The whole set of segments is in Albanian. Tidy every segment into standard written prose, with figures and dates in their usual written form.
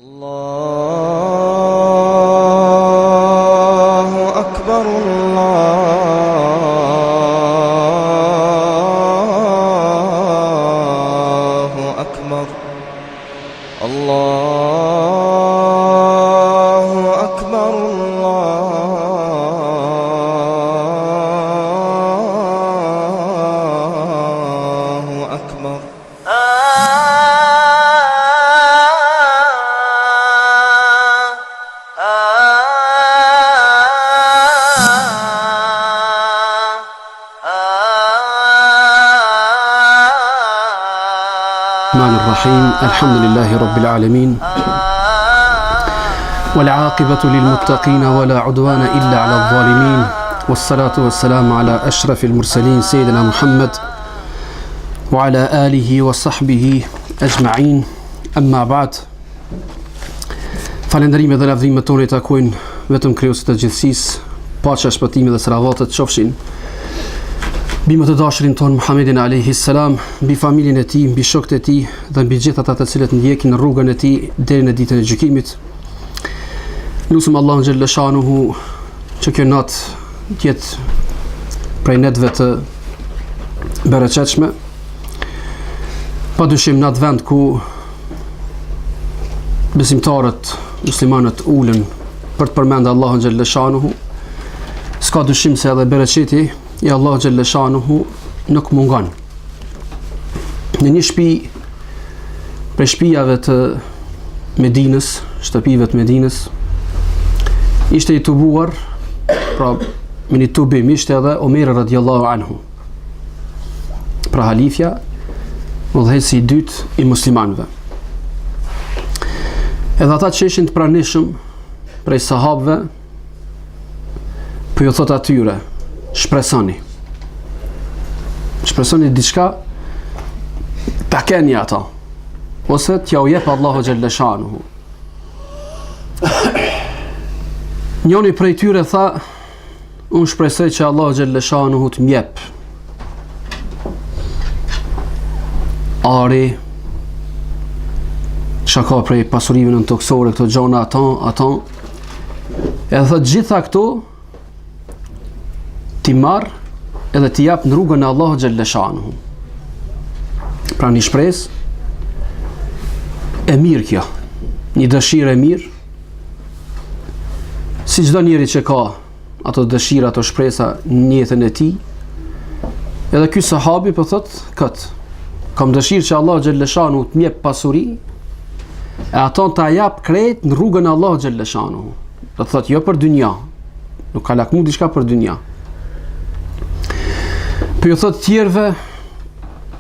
الله أكبر الله أكبر الله أكبر الله أكبر الرحمن الرحيم الحمد لله رب العالمين والعاقبة للمتقين ولا عدوان إلا على الظالمين والصلاة والسلام على أشرف المرسلين سيدنا محمد وعلى آله وصحبه أجمعين أما بعد falënderimet dhe lavdrimet tona i takojnë vetëm krijuesit të gjithësisë, paqja, shpëtimi dhe salavatet qofshin mbi më të dashurin ton Muhammedin alayhi salam, mbi familjen e tij, mbi shokët e tij dhe mbi gjithë ata të cilët ndjekin rrugën e tij deri në ditën e gjykimit. Lutem Allahun xhalla shanuhu që kjo natë të jetë prej netëve të bereqetshme, padyshim në atë vend ku besimtarët, muslimanët ulen për të përmendur Allahun xhalla shanuhu, s'ka dyshim se edhe bereqeti i Allah xhalla shanuhu nuk mungon. Në një shtëpi prej shtëpive të Medinës, shtëpive të Medinës, ishte i tubuar, pra me një tubim ishte edhe Omeri radiallahu anhu, pra halifja, udhëheqësi i dytë i muslimanëve. Edhe ata që ishin të pranishëm prej sahabëve, po ju thot atyre, shpresoni diçka ta keni ata, ose t'ja u jep Allahu xhalla shanuhu. Njoni prej tyre tha, unë shpresoj që Allahu xhalla shanuhu të m'jep ari, çka ka prej pasurive në toksore, këto gjona ata, edhe thot gjitha këto ti marr edhe ti jap në rrugën e Allahu xhalla shanuhu. Pra një shpresë e mirë kjo, një dëshirë e mirë, si çdo njeri që ka ato dëshira, ato shpresa në jetën e tij. Edhe ky sahabi po thot kët, kam dëshirë që Allahu xhalla shanuhu të m'jep pasuri, e ato ta jap krejt në rrugën e Allahu xhalla shanuhu. Do të thot jo për dynja, nuk ka lakmu diçka për dynja. Për ju thot tjerve,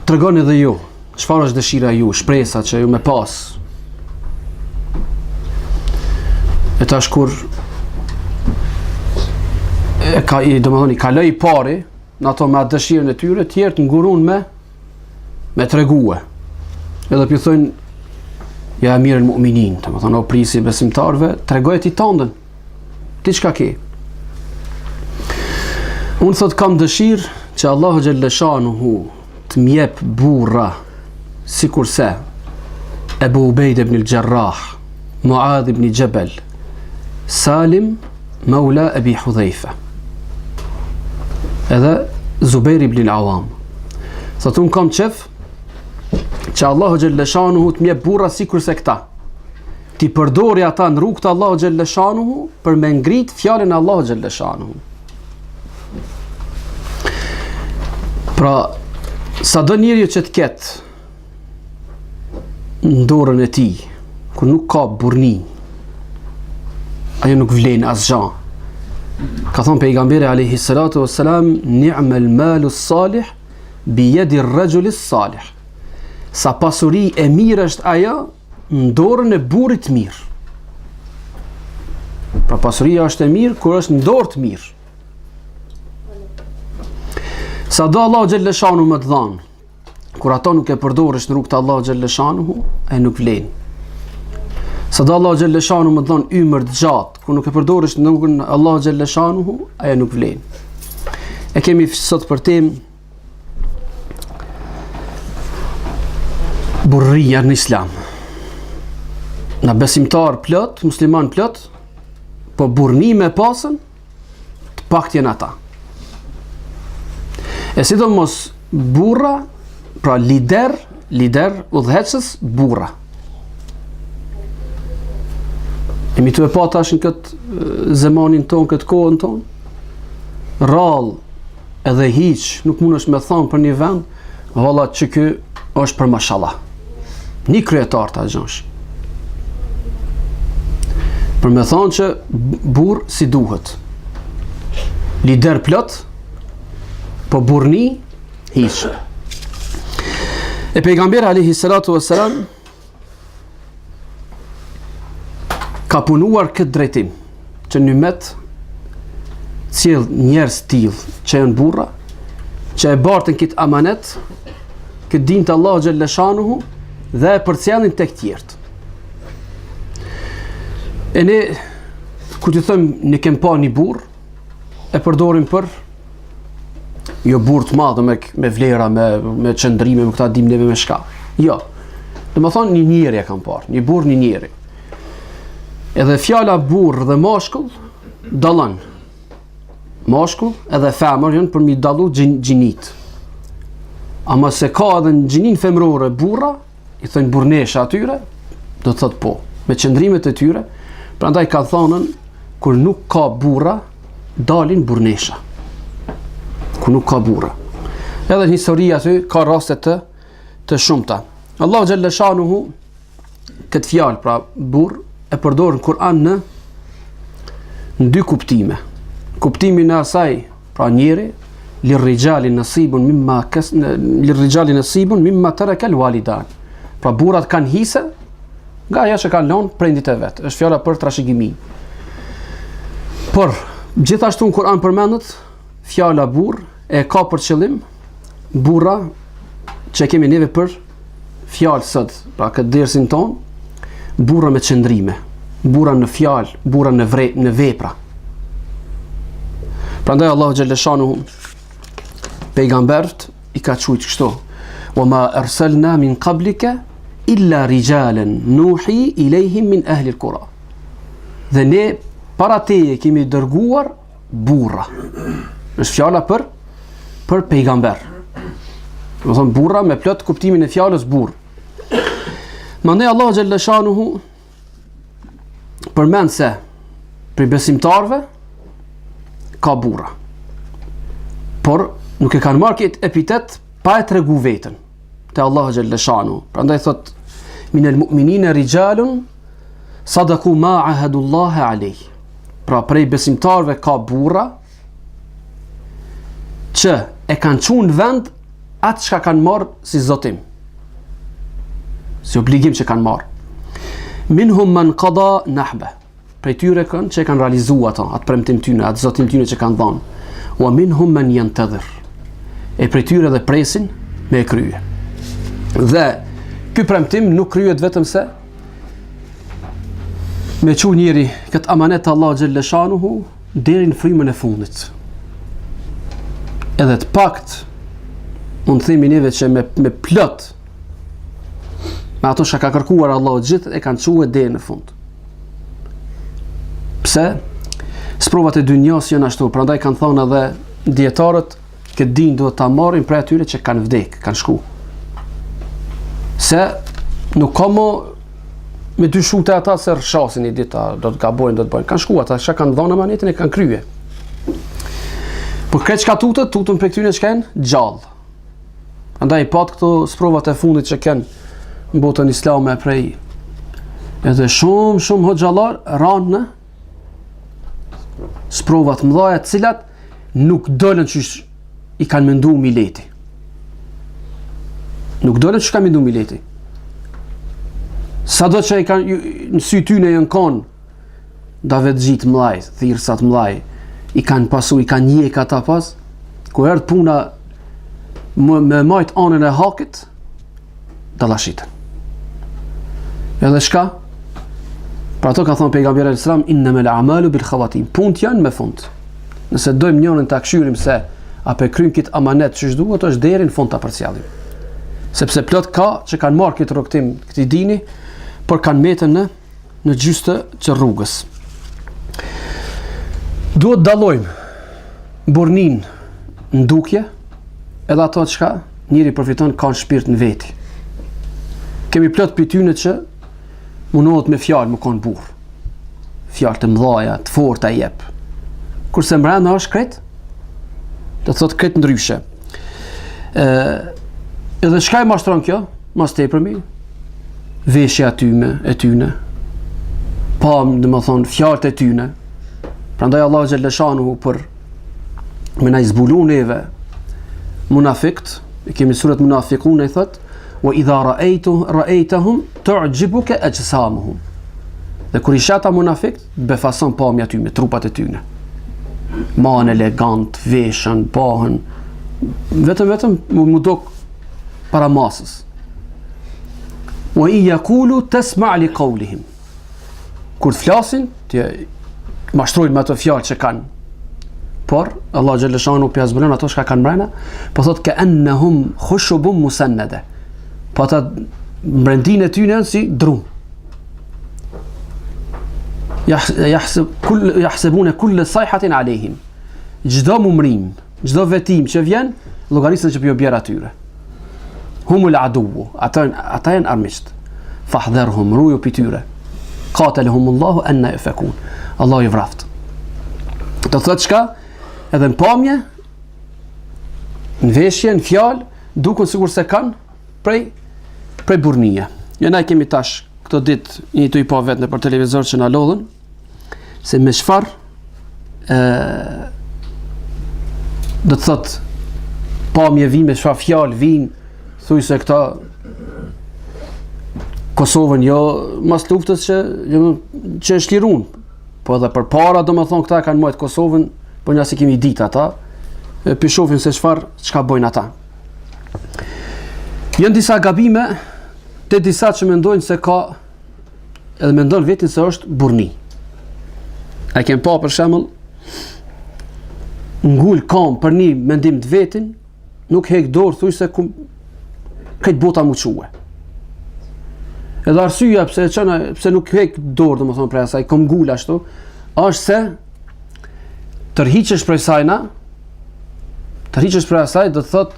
tregoni edhe ju, çfarë është dëshira ju, shpresa që ju me pas. E tash kur i kaloi pari, në ato me atë dëshirën e tyre, tjerë të ngurun me tregue. Edhe për thojnë, ja mirë në mu'minin, të më thonë, o prisi besimtarve, tregoje ti tëndën, ti çka ke. Unë thot kam dëshirë që Allahu xhalla shanuhu të m'jep burra, sikurse Ebu Ubejd ibn al-Jarrah, Muadh ibn Jabal, Salim maula Abi Hudhaifa, edhe Zubair ibn al-Awam. Thot unë kam qef që Allahu xhalla shanuhu të m'jep burra sikurse këta, ti përdori ata në rrugt të Allahu xhalla shanuhu për me ngrit fjalën e Allahu xhalla shanuhu. Pra, sa do njeri që të ketë në dorën e tij, ku nuk ka burni, ajo nuk vlen asgjë. Ka thonë pejgamberi alayhi salatu wassalam, ni'mal malu salih bi yadi ar-rajuli salih. Sa pasuri e mirë është ajo në dorën e burrit të mirë. Pra pasuria është e mirë kur është në dorë të mirë. Sa do Allahu xhalla shanuhu më të dhanë, kur ato nuk e përdorësh në rrugt të Allahu xhalla shanuhu, ai nuk vlen. Sa do Allahu xhalla shanuhu më të dhanë ymër të gjatë, kur nuk e përdorësh në rrugën e Allahu xhalla shanuhu, ai nuk vlen. E kemi sot për temë burria në Islam. Na besimtar plot, musliman plot, po burni me pasën, të paktjen ata. E sidomos burra, pra lider udhëheqës burra. Jemi të e pa tash në këtë zemanin ton, këtë kohën ton, rallë edhe hiq, nuk mund është me thonë për një vend, valla që ky është për mashallah. Një kryetar ta gjonsh. Për me thonë që burr si duhet. Lider plot, po burni hiq. E pejgamberi alayhi salatu wassalam ka punuar këtë drejtim, që në met cilë njerëz tillë që janë burra, që e bartën këtë amanet, këtë din të Allahu xhalla shanuhu dhe e përcjellin tek tjerët. E ne, ku të thëmë ne kem pa një burr, e përdorim për jo burr të madh me vlera, me çndrime, me këta dim neve me shka. Jo. Domethënë një njeri e kam parë, një burr, një njeri. Edhe fjala burr dhe mashkull dallon. Mashkull edhe femër janë për mi dallu gjinit. Ama se ka edhe në gjinin femrore burra, i thënë burnesha atyre, do të thotë po, me qëndrimet e tyre, prandaj ka thonën, kur nuk ka burra, dalin burnesha. Kur nuk ka burra. Edhe në historia aty, ka raste të shumta. Allahu xhalla shanuhu, këtë fjalë, pra burr, e përdor në Kur'an në dy kuptime. Kuptimin e asaj, pra njeri, lirrijali nasibun mimma taraka alwalidan. Pra burrat kanë hise nga ajo që kanë lënë prindit e vet. Është fjala për trashëgimin. Por gjithashtu në Kur'an përmendet fjala burr e ka për qëllim burra që kemi neve për fjalë sot, pra këtë dersin ton, burra me qëndrime, burra në fjalë, burra në vepra. Prandaj Allahu xhalla shanuhu pejgambert i ka thujt kështu: "Wa ma arsalna min qablika illa rijalan nuhi ilayhim min ahli al-qura." Dhe ne para teje kemi dërguar burra. Është fjala për pejgamber. Do të thonë burra me plot kuptimin e fjalës burr. Mandej Allahu xhalla shanuhu përmend se për besimtarve ka burra. Por nuk e kanë marrë këtë epitet pa e tregu veten te Allahu xhalla shanuhu. Prandaj thot minal mu'minina rijalun sadaqu ma ahadullah alayh. Pra prej besimtarve ka burra që e kanë çuar në vend atë çka kanë marrë si zotim, si obligim që kanë marrë. Minhum man qada nahba. Prej tyre kanë që kanë realizuar atë premtim tyne, atë zotim tyne që kanë dhënë. Wa minhum man yantadhir. E prej tyre dhe presin me e krye. Dhe ky premtim nuk kryhet vetëm se me çu njëri këtë amanet të Allah xhalla shanuhu deri në frymën e fundit. Edhe të pakt mund të themi neve që me plot me ato që ka kërkuar Allahu gjithë e kanë çuar deri në fund. Pse? Sprovat e dynjas janë ashtu, prandaj kanë thonë edhe dietarët këtë din duhet ta marrin prej atyre që kanë vdek, kanë shku. Se nuk ka më me dyshute ata se rrshasin i dita, do të gabojnë, do të bëjnë. Kanë shku ata, që kanë dhënë amanetin e kanë krye. Por këtë çka tutën për këtyre që kanë gjallë. Andaj pat këto sprovat e fundit që kanë në botën islame prej edhe shumë hoxhallar ranë në sprovat mëdhaja të cilat nuk dolën që i kanë mendu mileti. Nuk dolën që kanë mendu mileti. Sa do që i kanë në sy tyne janë konë davetxhit mëdhaj, thirrsat mëdhaj, i kanë pasu, i kanë njek ata pas, ku erdh puna me majt anën e hakit, dallashitën. Edhe shka? Pra ato ka thonë pejgamberi alayhis salam innamal a'malu bil khawatim. Punt janë me fund. Nëse dojmë njërin ta këshyrim se apo kryjm kit amanet ç'është duhet, është deri në fund ta përcjellim. Sepse plot ka që kanë marrë këtë rrugtim, këtë dini, por kanë metën në gjystë që rrugës. Duhet dallojmë burnin në dukje edhe ato çka njëri përfiton ka në shpirt në veti. Kemi plot për tyne që mundohet me fjalë më konë burr. Fjalë të mëdhaja, të forta jep. Kurse mbrana është kret, do thotë kret ndryshe. Edhe çka e mashtron kjo? Mas tepërmi, veshja e tyne, domethënë fjalët e tyne. Prandaj Allahu xhalla shanuhu për me na zbulu neve munafiqt, kemi surat Munafiqun e thot: "Wa idha ra'aytahum tu'jibuka ajsamuhum." Dhe kur i shata munafiqt, befason pamja tyne, trupat e tyne. Man elegant, veshën, bahën, vetëm mu dok para masës. Wa i yaqulu tasma' li qawlihim. Kur të flasin, të mashtrojnë me ato fjalë që kanë. Por Allah xhalla shanu pi azbulon ato që kanë mbrana, po thotë ka annahum khushubun musannada. Po ata mbrendin e tyne si drum. Yahsabuna kull sayhatin alayhim. Çdo mumrim, çdo vetim që vjen, llogarisën që po bjer atyre. Humul adu, ata janë armiqt. Fahdharhum, ruju pi tyre. Qatalahumullahu anna yafakun. Allah i vraft. Do thotë çka? Edhe në pamje, në veshje, në fjalë, dukun sikur se kanë prej burnie. Jo na kemi tash këto ditë një tu i pa vetë në për televizor që na lodhen se me çfarë do të thotë pamje vin, me çfarë fjalë vin, thuj se këta Kosovën jo mas luftës që është lirun, po edhe për para do më thonë këta kanë mojtë Kosovën, po nga si kemi ditë ata, për shofin se çka bojnë ata. Jënë disa gabime, te disa që mendojnë se ka, edhe mendojnë vetin se është burni. A kem pa për shembull, ngull kam për një mendim të vetin, nuk hek dorë, thuj se këtë bota mu quë. Edhe arsyeja pse nuk hek dorë, domethënë prej asaj, kom ngull ashtu, është se tërhiqesh prej sajna, tërhiqesh prej asaj do të thotë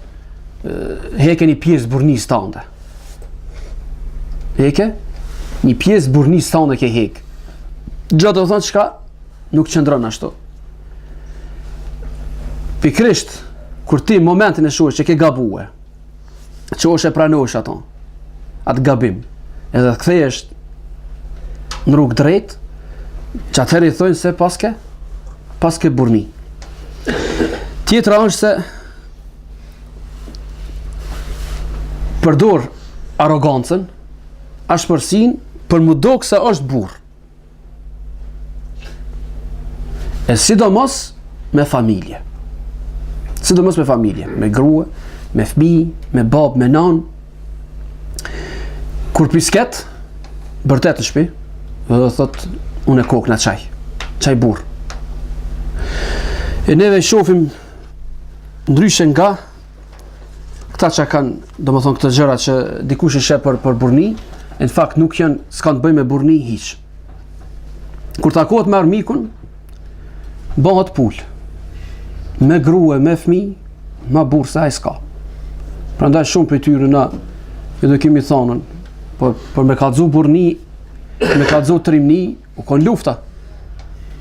heke një pjesë burnisë tande. Heke një pjesë burnisë tande ke hek. Gjatë do të thotë çka nuk qëndron ashtu. Pikrisht kur ti momentin e shohësh që ke gabue, çosh e pranosh ato, atë gabim, edhe të kthehesh në rrugë drejt, që atëherë i thonë se paske burni. Tjetra është se përdor arogancën, ashpërsinë për mu dok se është burr. E sidomos me familje. Sidomos me familje, me grua, me fëmijë, me babë, me nanë. Kur pisket, bërtet në shtëpi, dhe thotë unë e kokë në çaj burr. E neve shohim ndryshe nga këta që kanë, domethënë këto gjëra që dikush i sheh për burni, në fakt nuk janë, s'kan të bëjnë me burni hiç. Kur takohet me armikun, bëhet pul. Me grua, me fëmijë, ma burr se ai s'ka. Prandaj shumë prej tyre na do kemi thonën, por me kallzu burni, me kallzu trimni, u kon lufta.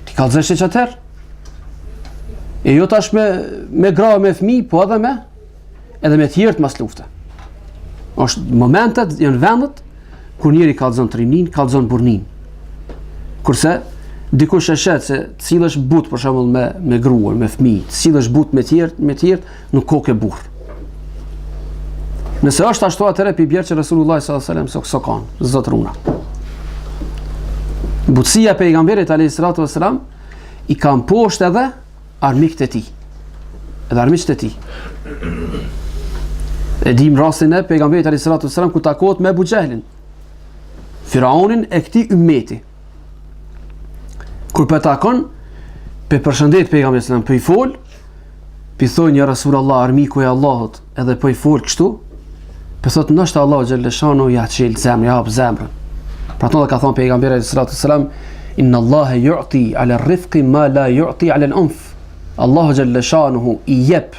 Ti kallzesh çatër? E jo tash me gra, me fëmijë, po edhe me tjerët mas lufte. Është momentet, janë vendet kur njeri kallzon trimnin, kallzon burnin. Kurse dikush e shet se cilësh but për shembull me gruan, me fëmijë, cilësh but me tjerët, nuk kokë burr. Nëse është ashtu atëre pi bjerë që Resulullah s.a.s. so kanë, zotë runa. Butësia pejgamberit a.s. i kam poshtë edhe armikët e tij. Edhe armiqët e tij. E dim rastin e pejgamberit a.s. ku takohet me Abu Jahlin, Firaonin e këtij ummeti. Kur për takon, për përshëndet pejgamberit s.a.s. për i fol, për thonë ja Rasulullah, armiku e Allahut, edhe për i fol kështu, për thotë nështë Allah xhalleshanu ja qelë zemrë, ja hapë zemrën. Pra të ka thënë pejgamberi sallallahu alaihi wasallam, inna Allaha yu'ti 'ala ar-rifqi ma la yu'ti 'ala al-unf. Allahu xhalla shanuhu I jep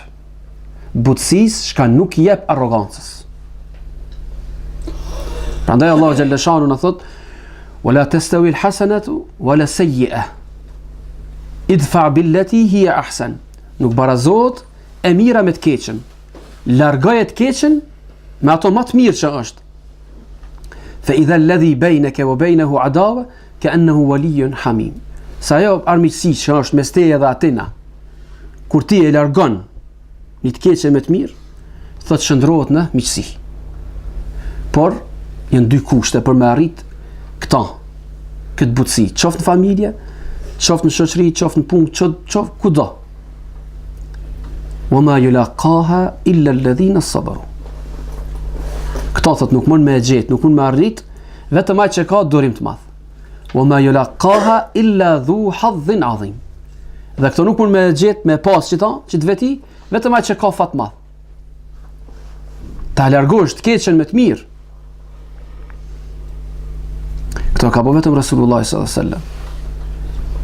butësisë çka nuk I jep arrogancës. Prandaj Allahu xhalla shanuhu na thot: "Wala tastawi al-hasanatu wala sayyi'ah. Idfa' billati hiya ahsan." Nuk barazohet e mira me të keqen. Largoje të keqen me ato më të mirë që është. Fa idha alladhi baynaka wa baynahu adawa ka'annahu waliyyun hamim. Sa ajo armiqësi që është mes teje dhe atina, kur ti e largon një të keqe me të mirë, thot shndrohet në miqësi. Por janë dy kushte për me arrit këtë butësi, qoftë në familje, qoftë në shoqëri, qoftë në punë, qoftë kudo. Wa ma yulaqaha illa alladhina sabaru. Këto thot nuk mund me e gjetë, nuk mund me arrit, vetëm ai që ka durim të madh. Wa ma yulaqaha illa dhu hadhin adhim. Dhe këto nuk mund me e gjetë, me pas që të veti, vetëm ai që ka fat madh. Ta largosh të keqen me të mirë. Këto ka po vetëm Rasulullah sallallahu alaihi wasallam.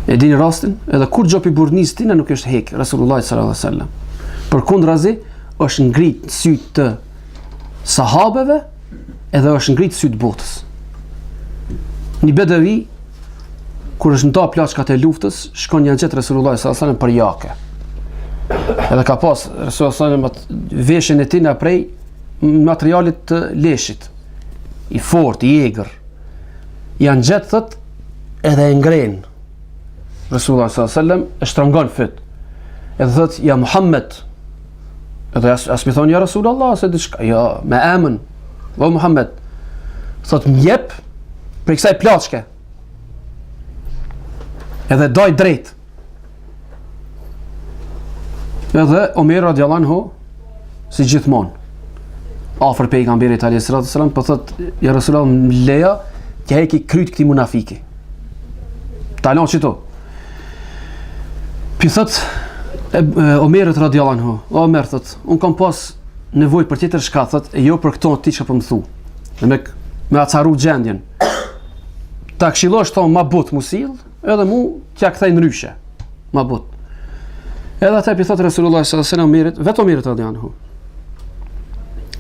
E dini rastin, edhe kur gjopi burrnis tina nuk është hek Rasulullah sallallahu alaihi wasallam. Përkundrazi është ngrit sytë të sahabeve edhe është ngrit sytë botës. Një bedevi kur është nda plaçkat e luftës, shkon një gjetë Rasulullah sallallahu alaihi wasallam për jake. Edhe ka pas Rasulullah sallallahu alaihi wasallam veshjen e tij nga prej materialit të leshit, I fort, I egër. Janë gjetë thot edhe e ngren. Rasulullah sallallahu alaihi wasallam e shtrëngon fyt. Edhe thot ja Muhammed. Edhe as më thon ja Rasulullah se diçka, ja me emën. O Muhammed. Thot më jep për kësaj plaçke. Edhe doj drejt. Edhe Omer radiallahu anhu si gjithmonë afër pejgamberit alayhis salam, po thot ja Rasulullah më leja që ai ki kryt këti munafiki. Talon çito. Pi thot Omerit radiallahu anhu, Omer thot, un kam pas nevojë për tjetër shka, thot, e jo për këto ti që po më thu. Dhe me acaru gjendjen. Ta këshillosh thon ma but mu sill, edhe mu t'ja kthej ndryshe. Ma but. Edhe atë pi thot Rasulullah sallallahu alaihi wasallam Omerit, vetë Omerit radiallahu anhu.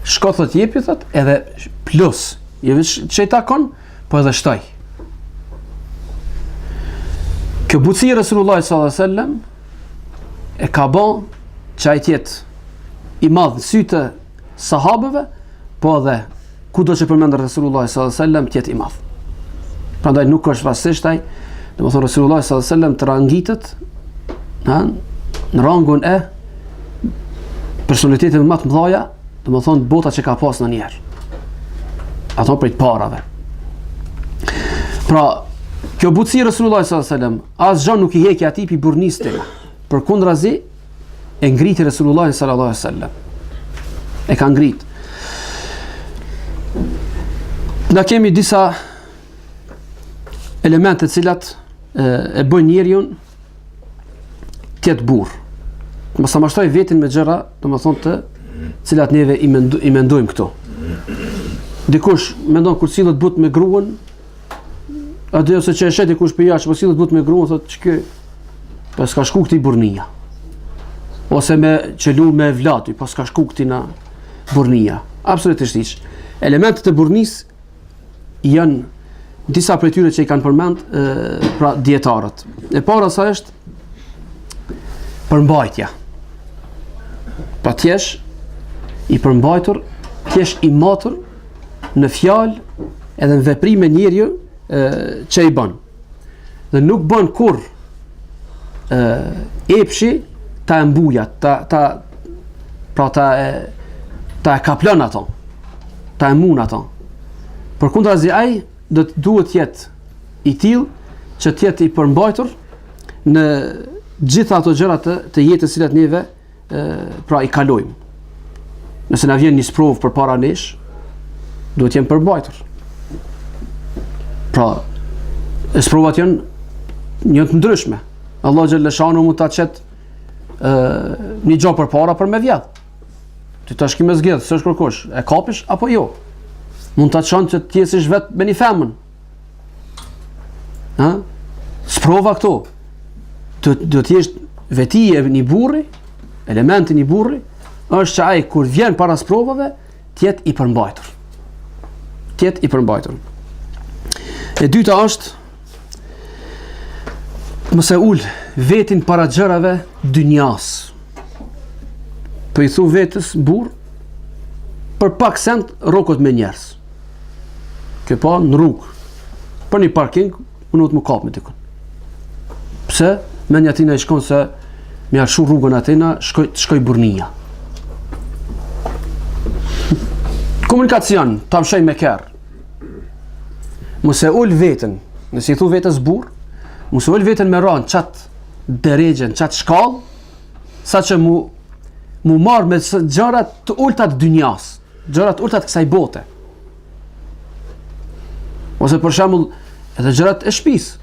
Shko thot jepi thot, edhe plus, je që I takon, po edhe shtoj. Kjo butësi Rasulullah sallallahu alaihi wasallam e ka bon që ai tjetë I madh në sytë sahabëve, po edhe kudo që përmendë Rasulullah sallallahu alaihi wasallam tjetë I madh. Prandaj nuk është vasisht ai, domethënë Rasulullah sallallahu alaihi wasallam të rangitet në rangun e personalitetet më të mëdha, domethënë bota që ka pas ndonjëherë. Ato prej parave. Pra, kjo butësi Rasulullah sallallahu alaihi wasallam, asgjë nuk I heki atij pi burrnisë. Përkundrazi e ngriti Rasulullah sallallahu alaihi wasallam. E ka ngrit. Na kemi disa elemente të cilat e bëjnë njeriu të jetë burr. Mos sa mashtoj vetin me gjëra, domethënë të cilat neve I mendojmë këto. Dikush mendon kur sillet but me gruan, atë ose që e shet dikush për jashtë, po sillet but me gruan, thotë ç'ky po s'ka shku këti burnia. Ose me qelu me vlati, po s'ka shku këti na burnia. Absolutisht ish. Elementet e burnis janë disa prej tyre që I kanë përmend pra dietarët. E para sa është përmbajtja. Pa t'jesh I përmbajtur, t'jesh I matur në fjalë edhe në veprime njeriu që I bën. Dhe nuk bën kur epshi ta e mbuja, ta e kaplon ato, ta e mun ato. Përkundrazi ai duhet jetë I tillë që të jetë I përmbajtur në gjitha ato gjëra të jetës cilat neve pra I kalojmë. Nëse na vjen një sprovë përpara nesh, duhet jem përmbajtur. Pra, sprovat janë të ndryshme. Allah xhalla shanu mund ta çet një gjë përpara për me vjedh. Ti tash ki me zgjedh, s'është kërkosh, e kapish apo jo. Mund ta çon që të jesish vet me një femën. Ha? Sprova këto. Do të jesh vetia e një burri, elementi një burri, është që ai kur vjen para sprovave, tjetë i përmbajtur. Tjetë i përmbajtur. E dyta është mëse ul vetin para gjërave dynjas. Po i thu vetës burr, për pak sent rrokot me njerëz. Ke pa në rrugë, për një parking, unë të më kap me dikun. Pse? Menja tina i shkon se me arshu rrugën atina, shkoj burnia. Komunikacion, ta mshej me kerë. Mëse ul vetën, nëse i thu vetës burr, mëse ul vetën me ranë qatë deregjen, qatë shkallë, sa që mu marrë me gjërat të ultat dynjas, gjërat ultat kësaj bote. Ose për shembull, edhe gjërat e shtëpisë.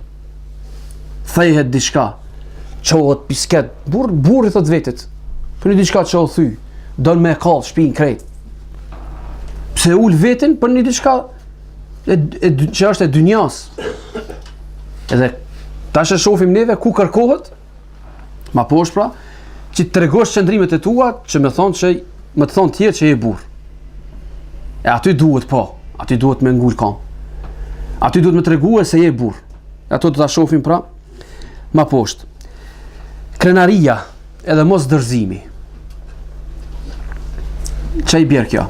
Thehet diçka, çohet pisket, burri thot vetit. Për një diçka që o thy, don me kall shtëpinë krejt. Pse ul vetin për një diçka që është e dynjas. Edhe tash e shohim neve ku kërkohet, ma poshtë pra, që të tregosh qëndrimet e tua, që më të thonë tjerë që je burr. E aty duhet po, aty duhet me ngul kam. Aty duhet me treguar se je burr. Ato do ta shohim pra ma poshtë. Krenaria edhe mos dërzimi. Çai bjer kjo?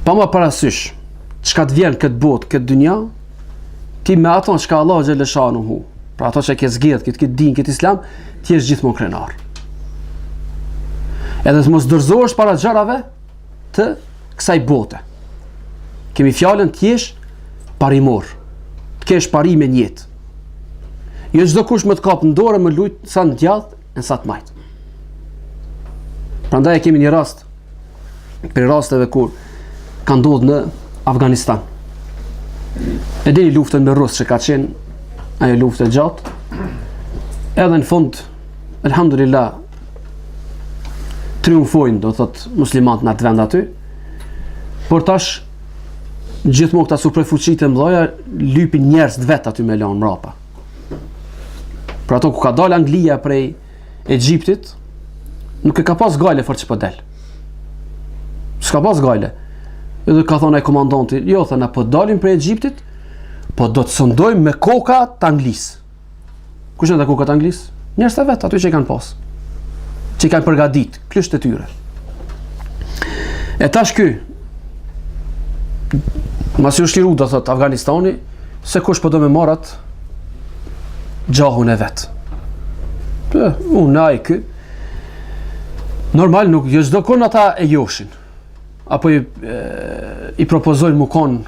Pa më parasysh, çka të vjen këtë botë, këtë dynja, ti me ato çka Allah xhelle shanuhu, pra ato që ke zgjedh, këtë din, këtë islam, ti je gjithmonë krenar. Edhe të mos dërzohesh para gjërave të kësaj bote. Kemi fjalën të jesh parimor, të kesh pari me njetë. Jo çdo kush më të kap në dorë më lut sa në djathtë e sa të majt. Prandaj kemi një rast, për rasteve kur ka ndodhur në Afganistan. E dini luftën me Rusë që ka qenë ajo luftë e gjatë. Edhe në fund, elhamdulillah, triumfojnë, do thot, muslimanët në atë vend aty. Por tash gjithmonë këta superfuqitë e mëdha lypin njerëz të vet aty me lanë mrapa. Për ato ku ka dalë Anglia prej Egjiptit, nuk e ka pas gajle fort që po del. S'ka pas gajle. Edhe ka thonë ai komandanti, jo, thënë, po dalim prej Egjiptit, po do të sondojmë me koka të Anglisë. Kush janë koka të Anglisë? Njerëz të vet aty që kanë pas. Që kanë përgatit, klysht e tyre. E tash ky, masi u shliru, do thot, Afganistani, se kush po do me marat gjahun e vet. Unë ai ky, normal nuk, jo çdo kon ata e joshin. Apo i propozojnë mu konë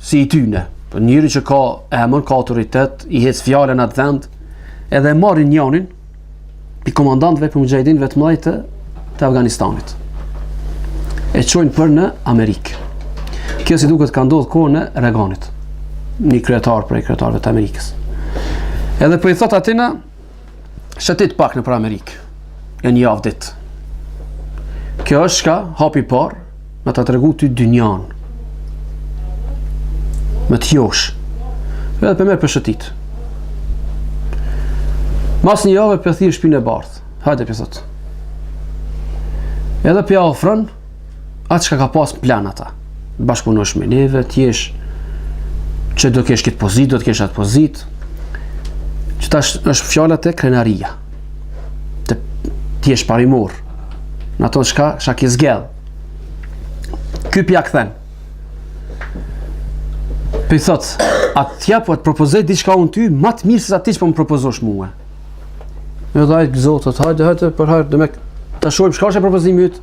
si i tyne. Për njëri që ka emër, ka autoritet, i hec fjallën atë vend, edhe marrin njanin, i komandantëve për mujahidinëve të mëdhej të Afganistanit. E çojnë për në Amerikë. Kjo si duket ka ndodhur kohën e Reaganit, një kryetar prej kryetarëve të Amerikës. Edhe po i thot atina, shëtit pak në për Amerikë, e një javë ditë. Kjo është shka, hapi parë, me ta tregu ty dynjan, me t'josh, edhe për me për shëtit. Mas një javë për thirë shpinë e bardhë, hajde për thot. Edhe për ja ofrën, atë që ka pas plan ata, bashkëpunosh me neve, t'jesh, që do kesh këtë pozit, do t'kesh atë pozit, që ta është fjallat e krenaria, t'jesh parimor, në ato shka ke zgedh. Ky pja këthen. Për i thot, atë tja po të propozoj diçka unë ty, ma të mirë se sa ti që po më propozosh mua. Me dhe ajtë gëzotot, hajde, për hajde, dhe me të shojmë, shka është e propozimi jëtë?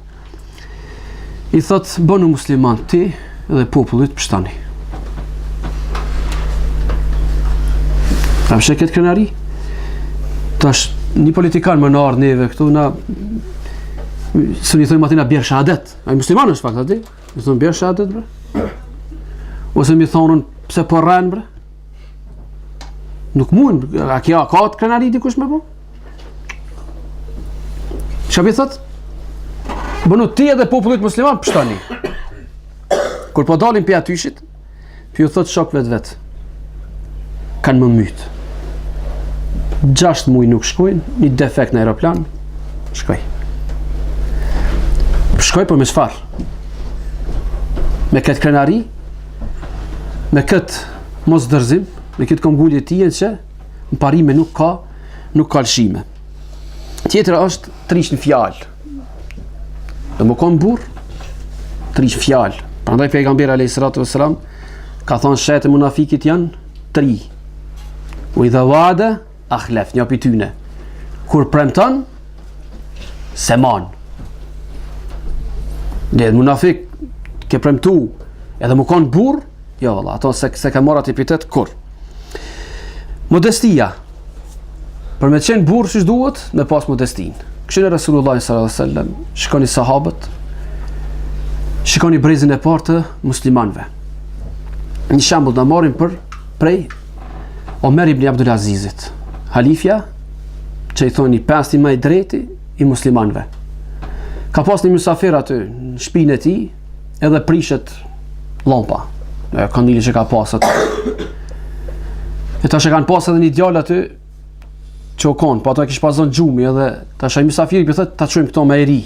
I thot, bënu musliman ti edhe popullit pështani. A më sheket krenari? Tash, një politikan më në ardhë neve këtu, na së një thujmë atina bjerë shahadet. A i musliman është fakt, ati? Mi thonë bjerë shahadet, bre? Ose mi thonën, pse po rrenë, bre? Nuk mund, a kja ka të krenari dikush me po? Qa mi thot? Bënu ti edhe popullit musliman pështani. Kur po dalin për atyshit, për ju thot shok vetë. Kanë më mytë. 6 muaj nuk shkojnë, një defekt në aeroplan, shkoj. Shkoj për me çfarë? Me këtë krenari, me këtë mos dërzim, me këtë këmgullje tijen që në parime nuk ka lëshime. Tjetër është trish në fjalë. Do më konë burr, trish fjalë. Prandaj pejgamberi alayhis salatu wassalam ka thonë shetë munafikit janë 3. U idha wa'ada akhlaf, një prej tyne. Kur premton, seman. Dhe munafik ke premtu edhe më konë burr, jo valla, ato se ka marrë atë epitet kur. Modestia. Për me qenë burr siç duhet, me pas modestin. Këshillë Rasulullah sallallahu alaihi wasallam, shikoni sahabët, shikoni brezin e parë të muslimanëve. Një shembull na marrim prej Omer ibn Abdul Azizit, halifja që i thoni 5 më i drejti i muslimanëve. Ka pas një mysafir aty në shtëpinë e tij, edhe prishet llampa. Kandili që ka pas aty. E tash e kanë pas edhe një djalë aty që u kon, po ato e kish pasur xhumi edhe tash ai mysafiri i thotë ta çojmë këto me eri.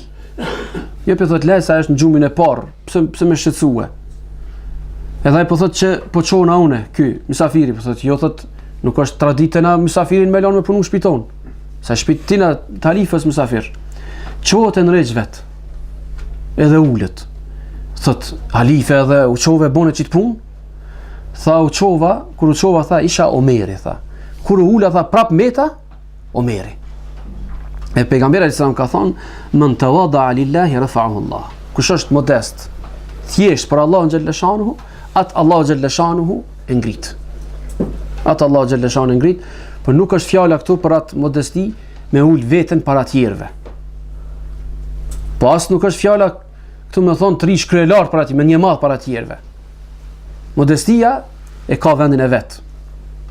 Jo po thotë lesa është në xhumin e parë, pse më shqetësua. Edhe ai po thotë që po çona unë, ky mysafiri po thotë, jo thotë nuk është traditë na mysafirin me lënë me punu shpiton. Sa shpitina talifës mysafir. Çohet në rreth vet. Edhe ulet. Thot halife edhe u çove bone çit punë. Tha u çova, kur u çova tha isha Omeri tha. Kur u ula tha prap meta Omeri. E pejgamberi sallallahu ka thonë man tawada lillahi rafa'ahu Allah. Kush është modest, thjesht për Allahun xhalla shanuhu, at Allahu xhalla shanuhu e ngrit. At Allahu xhalla shanuhu e ngrit, por nuk është fjala këtu për atë modesti me ul veten para tjerëve. Po as nuk është fjala këtu me thonë trish kryelar para ti, me një madh para tjerëve. Modestia e ka vendin e vet.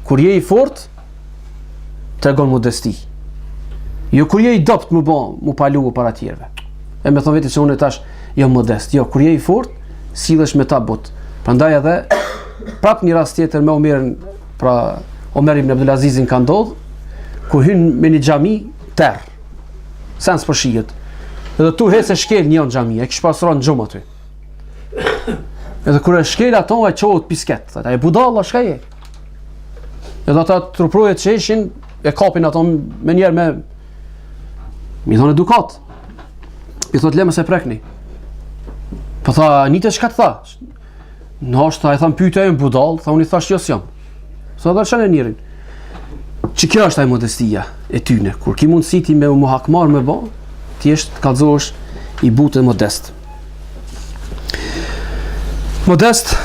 Kur je i fort, tregon modesti. Jo kur je i dopt mu palu para tjerëve. E me thonë vetë që unë tash jo modest. Jo, kur je i fort, sillesh me ta but. Prandaj edhe prap një rast tjetër me Omerin, pra Omer ibn Abdul Azizin ka ndodh, ku hyn me një xhami terr. Sans për shihet. Edhe tu hece shkel një në xhami, e kish pasur në xhum aty. Edhe kur e shkel ato ai çohet pisket, thotë ai budalla çka je. Edhe ata truprojet që ishin e kapin ato me njerë me mi thonë edukat. I thotë le mos e prekni. Po tha nitë çka të tha? Ndoshta ai thon pyetja e budall, tha unë i thash jo s'jam. Sa do shanë njërin. Që kjo është ai modestia e tyne, kur ki mundësi ti me u hakmar me bë, ti është kallëzohesh i butë modest. Modest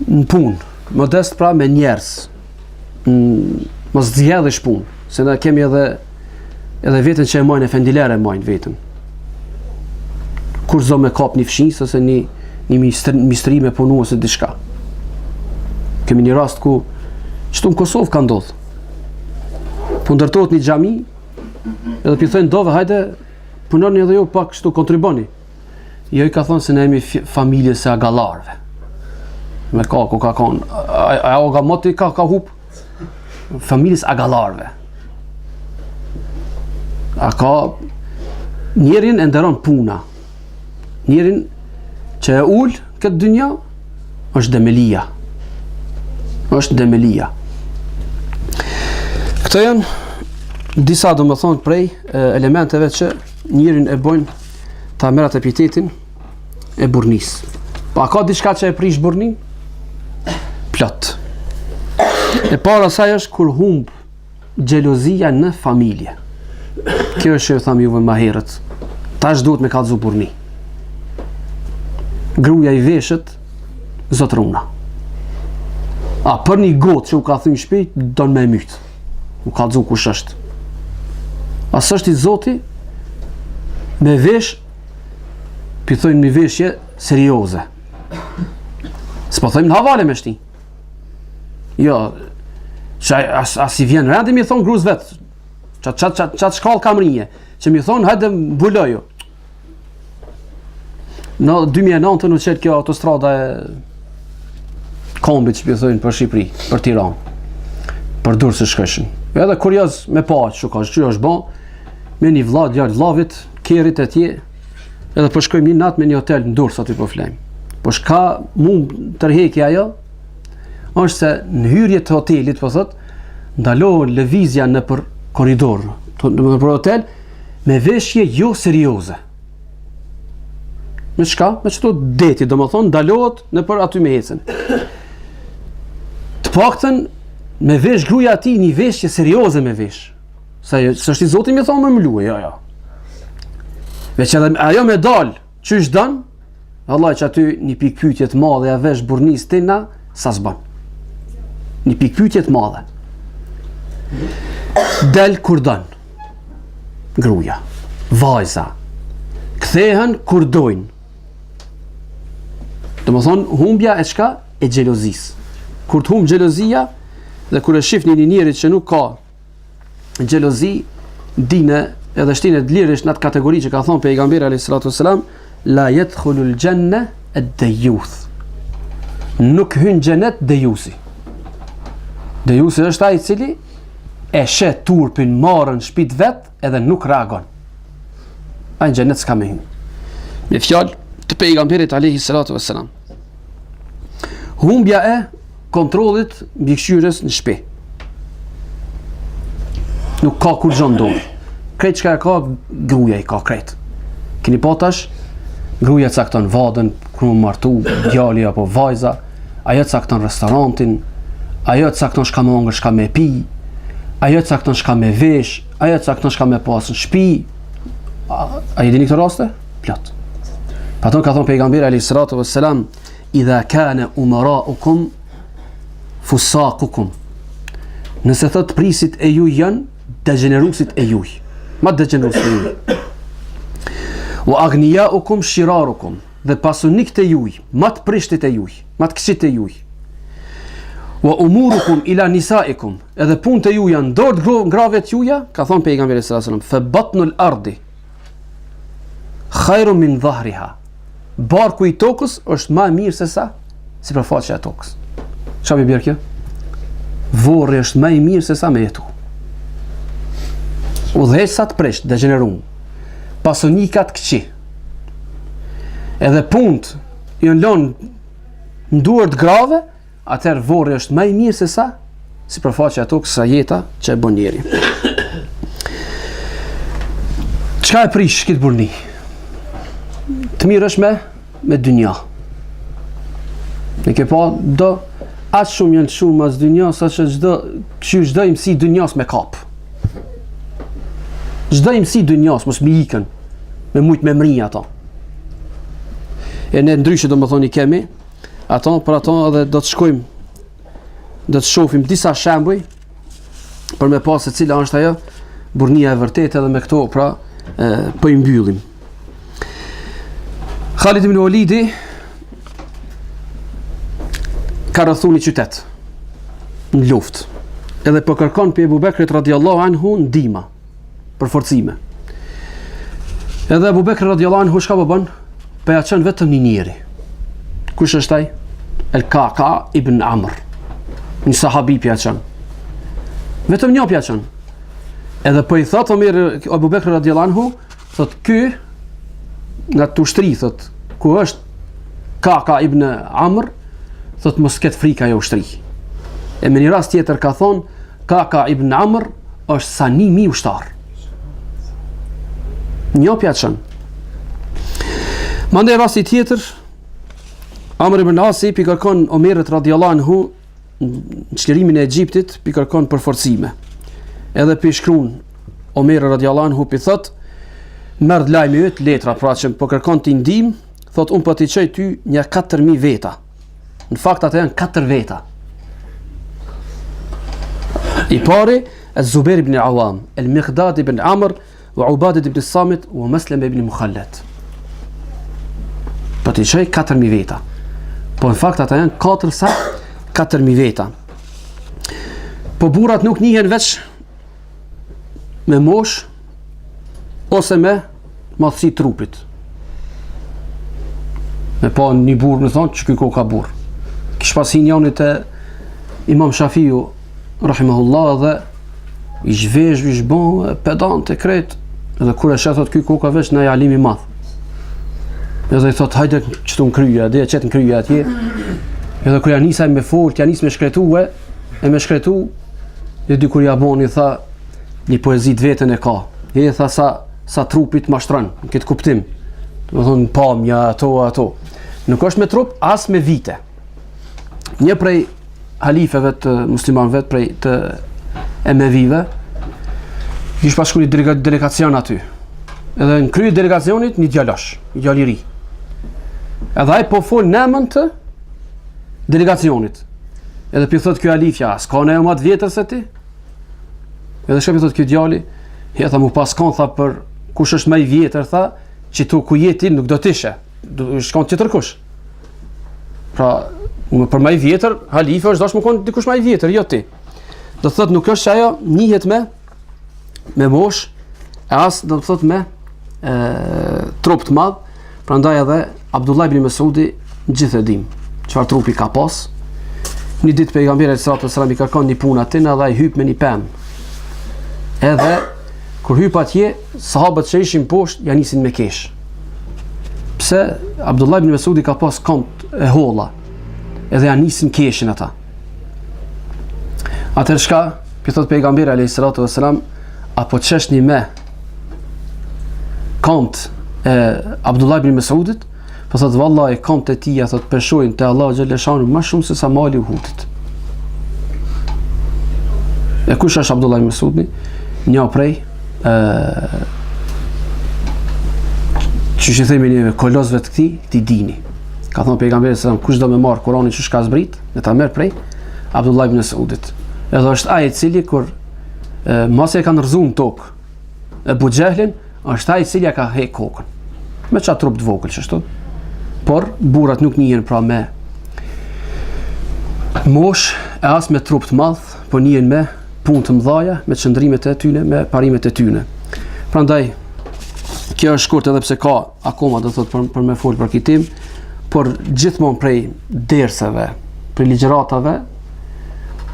në punë, modest pra me njerëz. Mos zgjedhësh punë, se na kemi edhe veten që e mojnë efendilere mojnë veten. Kur zo me kap një fshinjë ose një mistri me punu ose diçka. Kemi një rast ku çtu në Kosovë ka ndodhur. Po ndërtohet një xhami, edhe pi thënë dove hajde punoni edhe ju pak kështu kontriboni. Jo i ka thonë se ne jemi familje se agallarve. Me ku ka konë, ajo ga moti ka hup familjes agallarve. A ka njerin e nderon puna. Njerin që e ul këtë dynja është demelia. Është demelia. Këto janë disa do më thonë prej elementeve që njerin e bojnë ta merat epitetin e burnis. Pa ka diçka që e prish burnin? Plot. E para saj është kur humb xhelozia në familje. Kjo është që tham juve më herët. Tash duhet me kallëzu burni. Gruaja i veshët zotruna. A për një gotë që u ka thënë shpejt, don me myt. U kallëzu kush është. As është i zoti me vesh, pi thojnë një veshje serioze. S'po thojmë në havale me shti. Jo, as i vjen rendi mi thonë gruz vetë, qatë shkallë kamrije, që mi thonë hajde mbulojo. Në 2009 në qëtë kjo autostrada e kombit që pi thojnë për Shqipëri, për Tiranë. për dur se shkëshin. Edhe kurioz me pa që është ban, me një vlla, djalë vllavit, kerit e tje, edhe po shkojmë një natë me një hotel në Durrës aty po flejmë. Po shka mund tërhekja ajo, është se në hyrje të hotelit, po thot, ndalohen lëvizja në për korridor, në për hotel, me veshje jo serioze. Me çka? Me çto deti, domethënë ndalohet në për aty me ecën. Të paktën me vesh gruaja aty një veshje serioze me vesh. Sa s'është i Zoti më thonë më luaj, jo. Veç edhe ajo me dal, çysh don? Allah që aty një pikë pyetje të madhe ja vesh burrnis tina, sa s'ban. Një pikë pyetje të madhe. Del kur don. Gruaja, vajza, kthehen kur dojnë. Domethënë humbja e çka? E xhelozisë. Kur të humb xhelozia dhe kur e shihni një njeri që nuk ka xhelozi, dinë edhe shtinë të lirësh në atë kategori që ka thënë pejgamberi alayhis salatu wassalam, la yadkhulul janna ad-dayyuth. Nuk hyn xhenet dejusi. Dejusi është ai i cili e shet turpin marrën shtëpit vet edhe nuk reagon. Ai në xhenet s'ka më hyn. Me fjalë të pejgamberit alayhis salatu wassalam. Humbja e kontrollit mbi këshyrës në shtëpi. Nuk ka kur gjë ndodh. Krejt çka ka gruaja i ka krejt. Keni pa tash gruaja cakton vadën kur më martu, djali apo vajza, ajo cakton restorantin, ajo cakton shka me hongër, shka me pi, ajo cakton shka me vesh, ajo cakton shka me pas në shtëpi. A i dini këto raste? Plot. Paton ka thonë pejgamberi alayhis salatu wassalam, idha kana umaraukum fusaqukum. Nëse thot prisit e juj janë degenerusit e juj. Ma degenerusit e juj. Wa aghniyaukum shirarukum. Dhe pasunikët e juj, ma të prishtit e juj, ma të këqit e juj. Wa umurukum ila nisaikum. Edhe punët e juj janë dorë grave të juja, ka thonë pejgamberi sallallahu alaihi wasallam, fa batnul ardi khairu min dhahriha. Barku i tokës është më mirë se sa sipërfaqja e tokës. Çfarë më bjerë kjo? Vorri është më i mirë se sa me jetu. Udhëheqësat prisht, degenerum. Pasonikat këqi. Edhe punët janë lënë në duart grave, atëherë vorri është më i mirë se sa sipërfaqja e tokës, sa jeta që e bën njeri. Çka e prish këtë burni? Të mirë është me dynja. Në ke pa do aq shumë janë shumë as dynja, sa që çdo i mësi dynjas me kap. Çdo i mësi dynjas mos më ikën me shumë memri ato. E ne ndryshe do më thoni kemi ato, për ato edhe do të shkojmë, do të shohim disa shembuj për me pas se cila është ajo burnia e vërtetë, edhe me këto pra po i mbyllim. Khalid ibn Walidi ka rrethu një qytet në luftë, edhe po kërkon për Ebu Bekrit radiallahu anhu ndihmë për forcime. Edhe Ebu Bekri radiallahu anhu çka po bën? Po ja çon vetëm një njeri. Kush është ai? El-Ka'ka ibn Amr. Një sahabi ja çon. Vetëm një ja çon. Edhe po i thot Omer Ebu Bekri radiallahu anhu, thot ky nga të ushtri, thot, ku është Ka'ka ibn Amr, thot mos ketë frika jo ushtri. E me një rast tjetër ka thonë, Ka'ka ibn Amr është sa 1000 ushtar. Njopja të shënë. Mandej rasti tjetër, Amr ibn Asi pi kërkon Omerit radiallahu anhu në çlirimin e Egjiptit, pi kërkon për forcime. Edhe pi shkruan Omer radiallahu anhu pi thot, merr lajmi yt letra, pra që po kërkon ti ndihmë, thot un po t'i çoj ty një 4000 veta. Në fakt ata janë 4 veta. I pari Az-Zubair ibn Awam, El-Miqdad ibn Amr, wa Ubadah ibn Samit, wa Maslam ibn Mukhallat. Po t'i çoj 4000 veta. Po në fakt ata janë 4000 veta. Po burrat nuk njihen veç me mosh ose me madhësi trupit. Me pa një burr, më thonë, që kjo ka burr. Kish pas hinjonit e Imam Shafiu, rahimahullah, dhe i zhvesh, i zhbon pedant e kret, edhe kur e shet thot ky koka veç na alim i madh. Edhe i thot hajde çtu në kryje, dhe çet në kryje atje. Edhe kur ja nisa me fort, ja nis me shkretue, e me shkretu, dhe dikur ja boni tha një poezi të vetën e ka. E tha sa trupit mashtron, në këtë kuptim. Do të thonë pamja ato. Nuk është me trup, as me vite. Një prej halifeve të muslimanëve, prej të emevive, ishte pas shku një delegacion aty. Edhe në krye delegacionit një djalosh, një djalë i ri. Edhe ai po fol në emën të delegacionit. Edhe pi thot ky halifja, s'ka ne më të vjetër se ti? Edhe shkoi thot ky djali, ja tha mu pas kon tha për kush është më i vjetër tha, që tu ku jeti nuk do të ishe. Shkon tjetër kush. Pra, për më i vjetër, halife është dash më kon dikush më i vjetër, jo ti. Do thot nuk është ajo njihet me mosh, e as do të thot me trup të madh. Prandaj edhe Abdullah ibn Mesudi gjithë e dim çfarë trupi ka pas. Një ditë pejgamberi sallallahu alajhi wasallam i kërkon një punë atë, edhe ai hyp me një pemë. Edhe kur hyp atje, sahabët që ishin poshtë ja nisin me kesh. Pse Abdullah ibn Mesudi ka pas kont e holla, edhe ja nisin keshin ata. Atër shka, për thot pejgamberi alayhi salatu wasalam, apo çeshni me kont e Abdullah ibn Mesudit, po thot vallahi kont e tij thot përshojnë te Allahu xhelle shanu më shumë se sa mali Uhudit. E kush është Abdullah ibn Mesudi? Një prej që i themi një kolosëve të këtij dini. Ka thonë pejgamberi sallallahu alajhi wasallam, kush do me marr Kur'anin që ka zbrit, ne ta merr prej Abdullah ibn Mesudit. Edhe është ai i cili kur mos e kanë rrëzuar në tokë Abu Jahlin, është ai i cili ka hek kokën. Me çat trup të vogël çështu. Por burrat nuk njihen pra me mosh e as me trup të madh, po njihen me punë të mëdha, me çndrimet e tyre, me parimet e tyre. Prandaj kjo është shkurt edhe pse ka akoma do thot për me fol për këtë tim, por gjithmonë prej dersave, prej ligjëratave,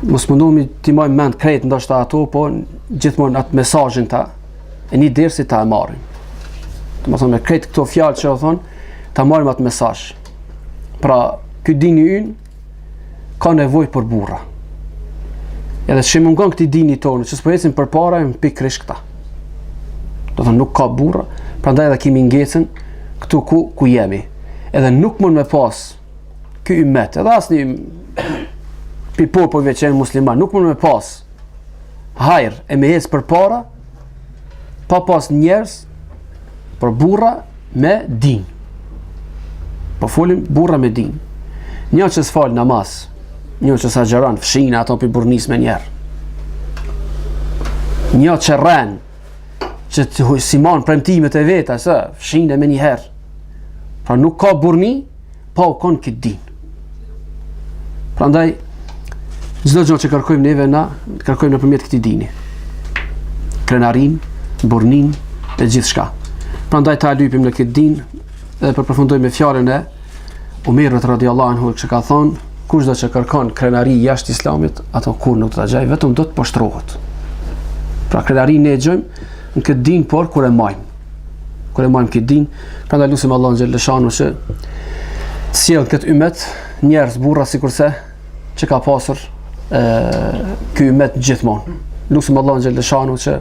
mos mundohemi t'i marrim mend krejt ndoshta ato, po gjithmonë atë mesazhin ta e një dersi ta e marrim. Domethënë me krejt këto fjalë që u thon, ta marrim atë mesazh. Pra, ky dini ynë ka nevojë për burra. Edhe që mungon këti dini tonë, që s'po ecim përpara e pikërisht këta. Do thonë nuk ka burra, prandaj edhe kemi ngecën këtu ku jemi. Edhe nuk mund me pas ky ummet, edhe asnjë popujve që janë musliman, nuk mund me pas hajër e me ecë përpara pa pas njerëz për burra me din. Po folim burra me din. Një që s'fal namaz, një që s'agjeron, fshin ato për burnis me njerë. Një që rren, që si man premtimet e veta, fshin e me njëherë. Pra nuk ka burni, pa u konë këtë din. Prandaj, çdo gjë që kërkojmë neve na, kërkojmë nëpërmjet këtij dini. Krenarin, burnin e gjithçka. Prandaj ta lypim në këtë din dhe përfundojmë me fjalën e Umerit radhiyallahu anhu që ka thonë, kushdo që kërkon krenari jashtë islamit, ato kur nuk do ta gjej, vetëm do të poshtrohet. Pra krenarin ne e gjojmë në këtë din, por kur e majmë. Kur e majmë këtë din, prandaj lutim Allahun xhelle shanu që sjell këtë ummet njerëz burra sikurse që ka pasur ky ummet gjithmonë. Lutim Allahun xhelle shanu që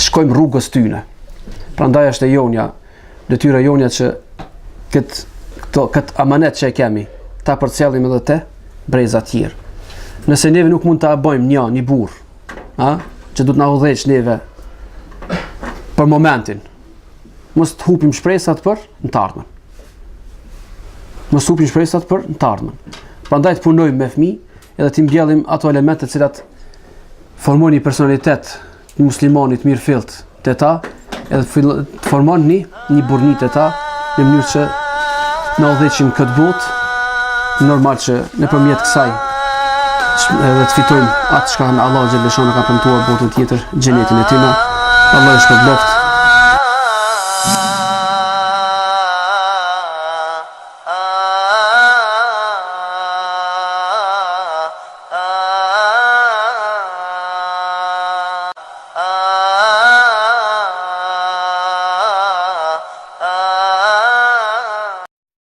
shkojmë rrugës tyne. Prandaj është e jonja, detyra jonja që këtë amanet që e kemi, ta përcjellim edhe te breza tjerë. Nëse neve nuk mund ta bëjmë një burr, që du të na udhëheq neve për momentin, mos të hupim shpresat për në të ardhmen. Mos hupim shpresat për në të ardhmen. Prandaj të punojmë me fëmijë, edhe të mbjellim ato elemente të cilat formojnë një personalitet të muslimanit mirëfillt te ta, edhe të formojnë një burrni te ta, në mënyrë që na udhëheqim këtë botë, normal që nëpërmjet kësaj edhe të fitojmë atë çka Allahu xhelle shanu ka premtuar botën tjetër, xhenetin e tyre. Allah e shpërblet